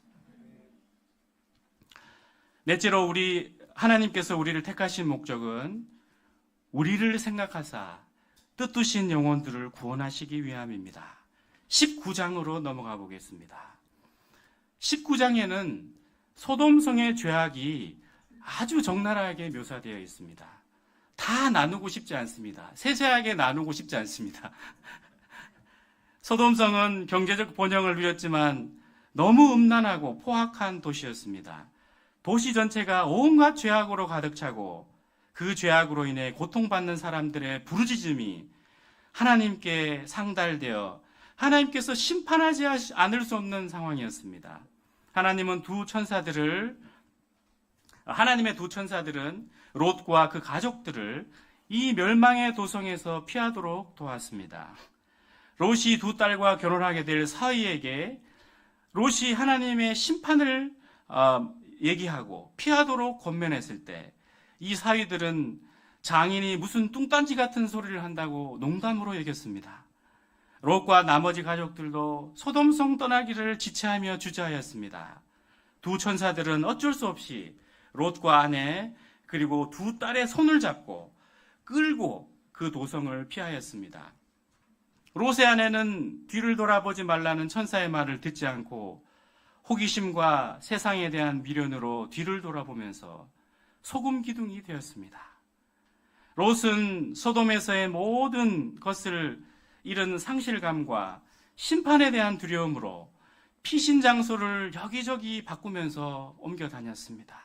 넷째로 하나님께서 우리를 택하신 목적은 우리를 생각하사 뜻두신 영혼들을 구원하시기 위함입니다. 19장으로 넘어가 보겠습니다. 19장에는 소돔성의 죄악이 아주 적나라하게 묘사되어 있습니다. 다 나누고 싶지 않습니다. 세세하게 나누고 싶지 않습니다. 소돔성은 경제적 번영을 누렸지만 너무 음란하고 포악한 도시였습니다. 도시 전체가 온갖 죄악으로 가득 차고 그 죄악으로 인해 고통받는 사람들의 부르짖음이 하나님께 상달되어 하나님께서 심판하지 않을 수 없는 상황이었습니다. 하나님의 두 천사들은 롯과 그 가족들을 이 멸망의 도성에서 피하도록 도왔습니다. 롯이 두 딸과 결혼하게 될 사위에게 롯이 하나님의 심판을 얘기하고 피하도록 권면했을 때 이 사위들은 장인이 무슨 뚱딴지 같은 소리를 한다고 농담으로 여겼습니다. 롯과 나머지 가족들도 소돔성 떠나기를 지체하며 주저하였습니다. 두 천사들은 어쩔 수 없이 롯과 아내 그리고 두 딸의 손을 잡고 끌고 그 도성을 피하였습니다. 롯의 아내는 뒤를 돌아보지 말라는 천사의 말을 듣지 않고 호기심과 세상에 대한 미련으로 뒤를 돌아보면서 소금 기둥이 되었습니다. 롯은 소돔에서의 모든 것을 잃은 상실감과 심판에 대한 두려움으로 피신 장소를 여기저기 바꾸면서 옮겨 다녔습니다.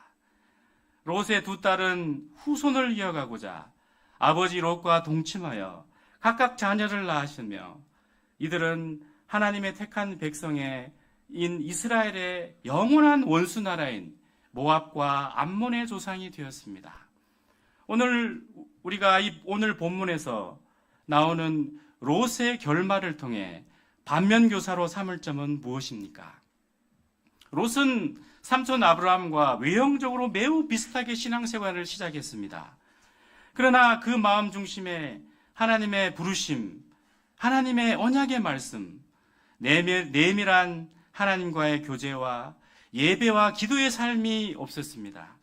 롯의 두 딸은 후손을 이어가고자 아버지 롯과 동침하여 각각 자녀를 낳으시며 이들은 하나님의 택한 백성인 이스라엘의 영원한 원수 나라인 모압과 암몬의 조상이 되었습니다. 우리가 오늘 본문에서 나오는 롯의 결말을 통해 반면교사로 삼을 점은 무엇입니까? 롯은 삼촌 아브라함과 외형적으로 매우 비슷하게 신앙생활을 시작했습니다. 그러나 그 마음 중심에 하나님의 부르심, 하나님의 언약의 말씀, 내밀한 하나님과의 교제와 예배와 기도의 삶이 없었습니다.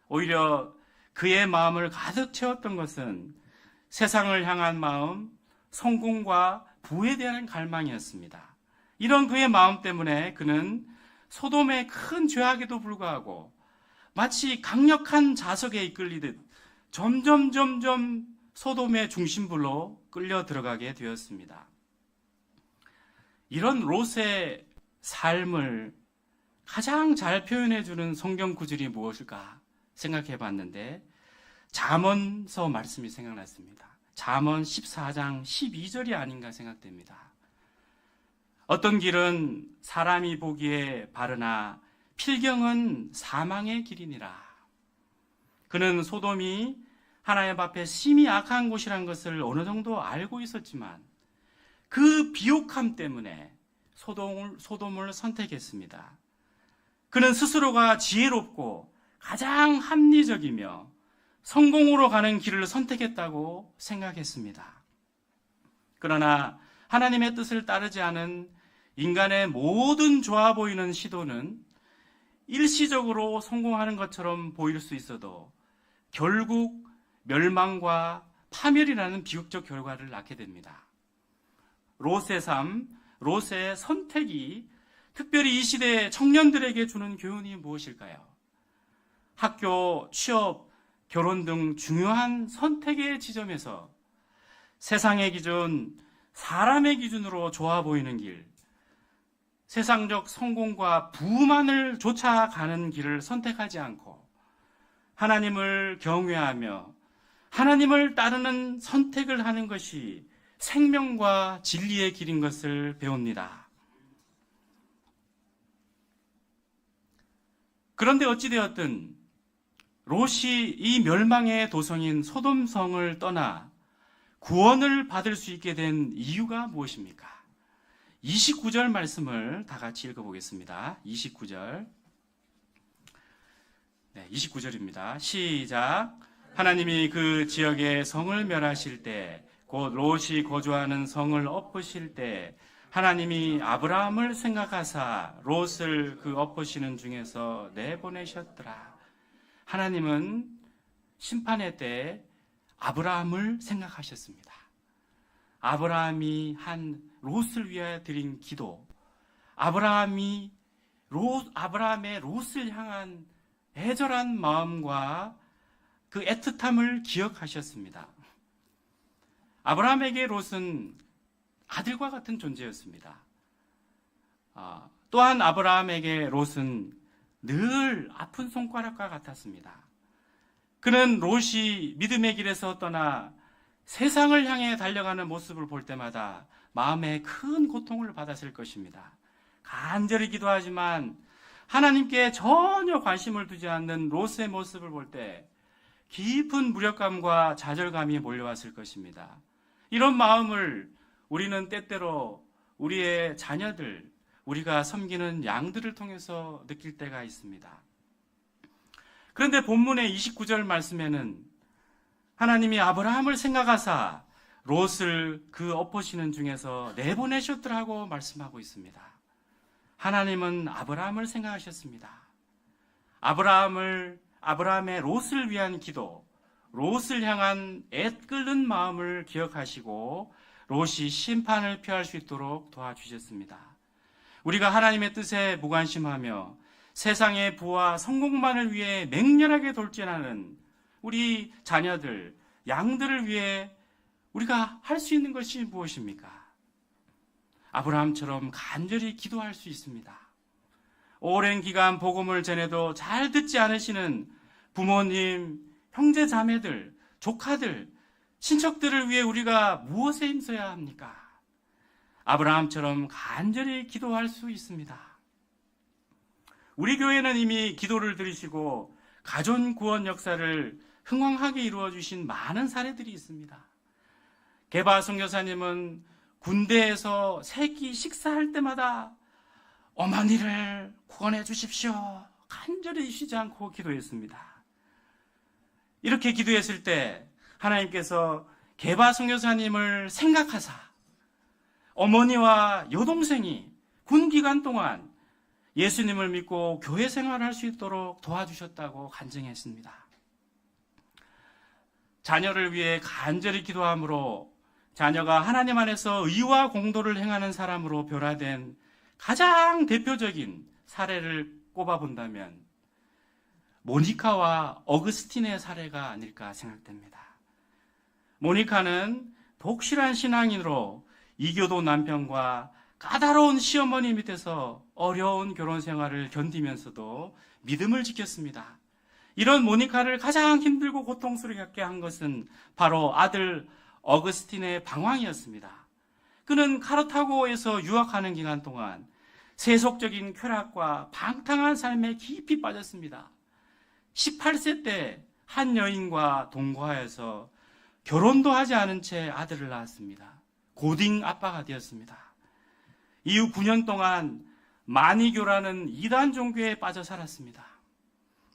오히려 그의 마음을 가득 채웠던 것은 세상을 향한 마음, 성공과 부에 대한 갈망이었습니다. 이런 그의 마음 때문에 그는 소돔의 큰 죄악에도 불구하고 마치 강력한 자석에 이끌리듯 점점 소돔의 중심부로 끌려 들어가게 되었습니다. 이런 롯의 삶을 가장 잘 표현해주는 성경 구절이 무엇일까 생각해 봤는데 잠언서 말씀이 생각났습니다. 잠언 14장 12절이 아닌가 생각됩니다. 어떤 길은 사람이 보기에 바르나 필경은 사망의 길이니라. 그는 소돔이 하나님 앞에 심히 악한 곳이란 것을 어느 정도 알고 있었지만 그 비옥함 때문에 소돔을 선택했습니다. 그는 스스로가 지혜롭고 가장 합리적이며 성공으로 가는 길을 선택했다고 생각했습니다. 그러나 하나님의 뜻을 따르지 않은 인간의 모든 좋아 보이는 시도는 일시적으로 성공하는 것처럼 보일 수 있어도 결국 멸망과 파멸이라는 비극적 결과를 낳게 됩니다. 롯의 삶, 롯의 선택이 특별히 이 시대 청년들에게 주는 교훈이 무엇일까요? 학교, 취업, 결혼 등 중요한 선택의 지점에서 세상의 기준, 사람의 기준으로 좋아 보이는 길, 세상적 성공과 부만을 쫓아가는 길을 선택하지 않고 하나님을 경외하며 하나님을 따르는 선택을 하는 것이 생명과 진리의 길인 것을 배웁니다. 그런데 어찌되었든 롯이 이 멸망의 도성인 소돔성을 떠나 구원을 받을 수 있게 된 이유가 무엇입니까? 29절 말씀을 다 같이 읽어보겠습니다. 29절. 네, 29절입니다. 시작. 하나님이 그 지역의 성을 멸하실 때, 곧 롯이 거주하는 성을 엎으실 때, 하나님이 아브라함을 생각하사 롯을 그 엎으시는 중에서 내보내셨더라. 하나님은 심판의 때 아브라함을 생각하셨습니다. 아브라함이 한 롯을 위하여 드린 기도, 아브라함의 롯을 향한 애절한 마음과 그 애틋함을 기억하셨습니다. 아브라함에게 롯은 아들과 같은 존재였습니다. 또한 아브라함에게 롯은 늘 아픈 손가락과 같았습니다. 그는 롯이 믿음의 길에서 떠나 세상을 향해 달려가는 모습을 볼 때마다 마음에 큰 고통을 받았을 것입니다. 간절히 기도하지만 하나님께 전혀 관심을 두지 않는 롯의 모습을 볼 때 깊은 무력감과 좌절감이 몰려왔을 것입니다. 이런 마음을 우리는 때때로 우리의 자녀들, 우리가 섬기는 양들을 통해서 느낄 때가 있습니다. 그런데 본문의 29절 말씀에는 하나님이 아브라함을 생각하사 롯을 그 엎으시는 중에서 내보내셨더라고 말씀하고 있습니다. 하나님은 아브라함을 생각하셨습니다. 아브라함의 롯을 위한 기도, 롯을 향한 애끓는 마음을 기억하시고 롯이 심판을 피할 수 있도록 도와주셨습니다. 우리가 하나님의 뜻에 무관심하며 세상의 부와 성공만을 위해 맹렬하게 돌진하는 우리 자녀들, 양들을 위해 우리가 할 수 있는 것이 무엇입니까? 아브라함처럼 간절히 기도할 수 있습니다. 오랜 기간 복음을 전해도 잘 듣지 않으시는 부모님, 형제 자매들, 조카들, 친척들을 위해 우리가 무엇에 힘써야 합니까? 아브라함처럼 간절히 기도할 수 있습니다. 우리 교회는 이미 기도를 들으시고 가존 구원 역사를 흥왕하게 이루어 주신 많은 사례들이 있습니다. 개바 선교사님은 군대에서 세끼 식사할 때마다 어머니를 구원해 주십시오. 간절히 쉬지 않고 기도했습니다. 이렇게 기도했을 때 하나님께서 개바 선교사님을 생각하사 어머니와 여동생이 군 기간 동안 예수님을 믿고 교회 생활할 수 있도록 도와주셨다고 간증했습니다. 자녀를 위해 간절히 기도함으로 자녀가 하나님 안에서 의와 공도를 행하는 사람으로 변화된 가장 대표적인 사례를 꼽아본다면 모니카와 어거스틴의 사례가 아닐까 생각됩니다. 모니카는 독실한 신앙인으로 이교도 남편과 까다로운 시어머니 밑에서 어려운 결혼 생활을 견디면서도 믿음을 지켰습니다. 이런 모니카를 가장 힘들고 고통스럽게 한 것은 바로 아들 어거스틴의 방황이었습니다. 그는 카르타고에서 유학하는 기간 동안 세속적인 쾌락과 방탕한 삶에 깊이 빠졌습니다. 18세 때 한 여인과 동거하여서 결혼도 하지 않은 채 아들을 낳았습니다. 고딩 아빠가 되었습니다. 이후 9년 동안 마니교라는 이단 종교에 빠져 살았습니다.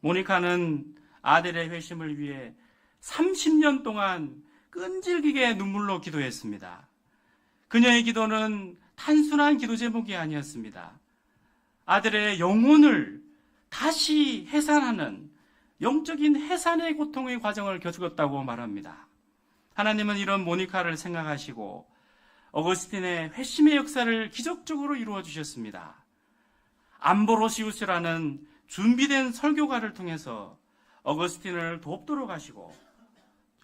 모니카는 아들의 회심을 위해 30년 동안 끈질기게 눈물로 기도했습니다. 그녀의 기도는 단순한 기도 제목이 아니었습니다. 아들의 영혼을 다시 해산하는 영적인 해산의 고통의 과정을 겪었다고 말합니다. 하나님은 이런 모니카를 생각하시고 어거스틴의 회심의 역사를 기적적으로 이루어 주셨습니다. 암브로시우스라는 준비된 설교가를 통해서 어거스틴을 돕도록 하시고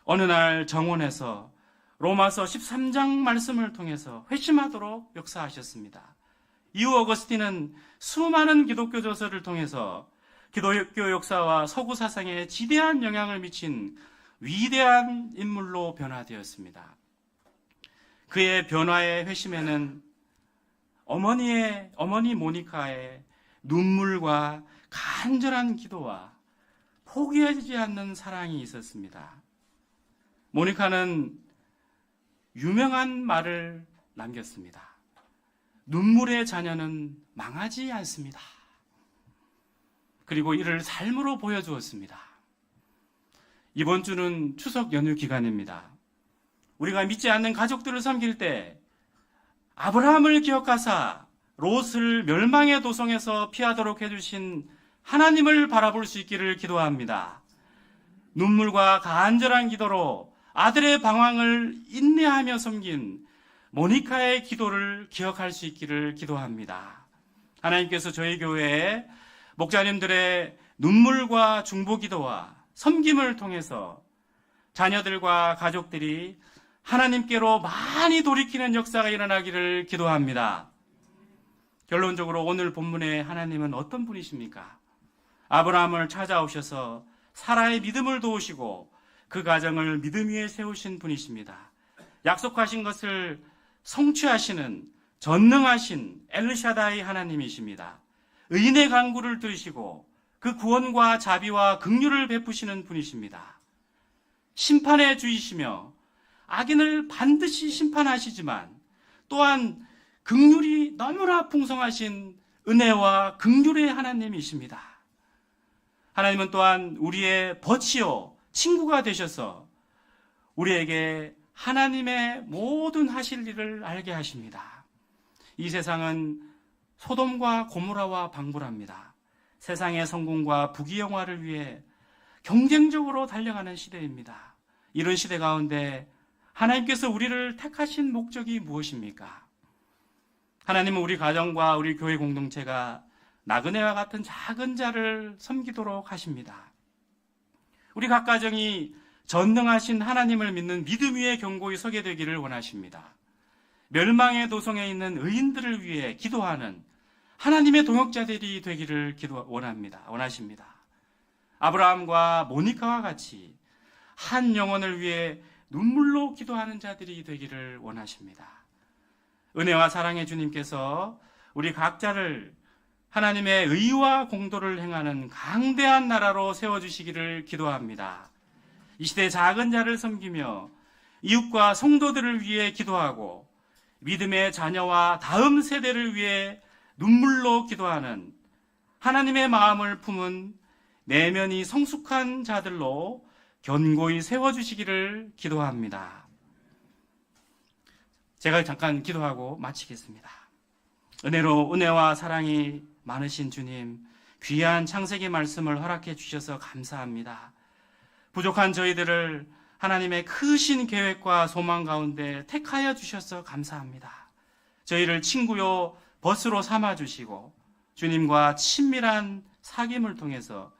어느 날 정원에서 로마서 13장 말씀을 통해서 회심하도록 역사하셨습니다. 이후 어거스틴은 수많은 기독교 저서를 통해서 기독교 역사와 서구 사상에 지대한 영향을 미친 위대한 인물로 변화되었습니다. 그의 변화의 회심에는 어머니 모니카의 눈물과 간절한 기도와 포기하지 않는 사랑이 있었습니다. 모니카는 유명한 말을 남겼습니다. 눈물의 자녀는 망하지 않습니다. 그리고 이를 삶으로 보여주었습니다. 이번 주는 추석 연휴 기간입니다. 우리가 믿지 않는 가족들을 섬길 때 아브라함을 기억하사 롯을 멸망의 도성에서 피하도록 해주신 하나님을 바라볼 수 있기를 기도합니다. 눈물과 간절한 기도로 아들의 방황을 인내하며 섬긴 모니카의 기도를 기억할 수 있기를 기도합니다. 하나님께서 저희 교회에 목자님들의 눈물과 중보기도와 섬김을 통해서 자녀들과 가족들이 하나님께로 많이 돌이키는 역사가 일어나기를 기도합니다. 결론적으로 오늘 본문의 하나님은 어떤 분이십니까? 아브라함을 찾아오셔서 사라의 믿음을 도우시고 그 가정을 믿음 위에 세우신 분이십니다. 약속하신 것을 성취하시는 전능하신 엘르샤다이 하나님이십니다. 의인의 간구를 들으시고 그 구원과 자비와 긍휼을 베푸시는 분이십니다. 심판의 주이시며 악인을 반드시 심판하시지만 또한 긍휼이 너무나 풍성하신 은혜와 긍휼의 하나님이십니다. 하나님은 또한 우리의 버치요 친구가 되셔서 우리에게 하나님의 모든 하실 일을 알게 하십니다. 이 세상은 소돔과 고모라와 방불합니다. 세상의 성공과 부귀영화를 위해 경쟁적으로 달려가는 시대입니다. 이런 시대 가운데 하나님께서 우리를 택하신 목적이 무엇입니까? 하나님은 우리 가정과 우리 교회 공동체가 나그네와 같은 작은 자를 섬기도록 하십니다. 우리 각 가정이 전능하신 하나님을 믿는 믿음 위에 견고히 서게 되기를 원하십니다. 멸망의 도성에 있는 의인들을 위해 기도하는 하나님의 동역자들이 되기를 원하십니다. 아브라함과 모니카와 같이 한 영혼을 위해 눈물로 기도하는 자들이 되기를 원하십니다. 은혜와 사랑의 주님께서 우리 각자를 하나님의 의와 공도를 행하는 강대한 나라로 세워주시기를 기도합니다. 이 시대 작은 자를 섬기며 이웃과 성도들을 위해 기도하고 믿음의 자녀와 다음 세대를 위해 눈물로 기도하는 하나님의 마음을 품은 내면이 성숙한 자들로 견고히 세워주시기를 기도합니다. 제가 잠깐 기도하고 마치겠습니다. 은혜와 사랑이 많으신 주님, 귀한 창세기 말씀을 허락해 주셔서 감사합니다. 부족한 저희들을 하나님의 크신 계획과 소망 가운데 택하여 주셔서 감사합니다. 저희를 친구요 벗으로 삼아주시고 주님과 친밀한 사귐을 통해서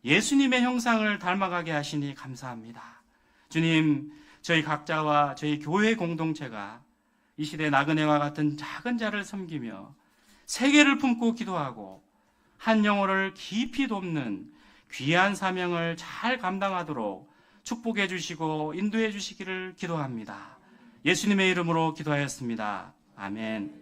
예수님의 형상을 닮아가게 하시니 감사합니다. 주님, 저희 각자와 저희 교회 공동체가 이 시대 나그네와 같은 작은 자를 섬기며 세계를 품고 기도하고 한 영혼을 깊이 돕는 귀한 사명을 잘 감당하도록 축복해 주시고 인도해 주시기를 기도합니다. 예수님의 이름으로 기도하였습니다. 아멘.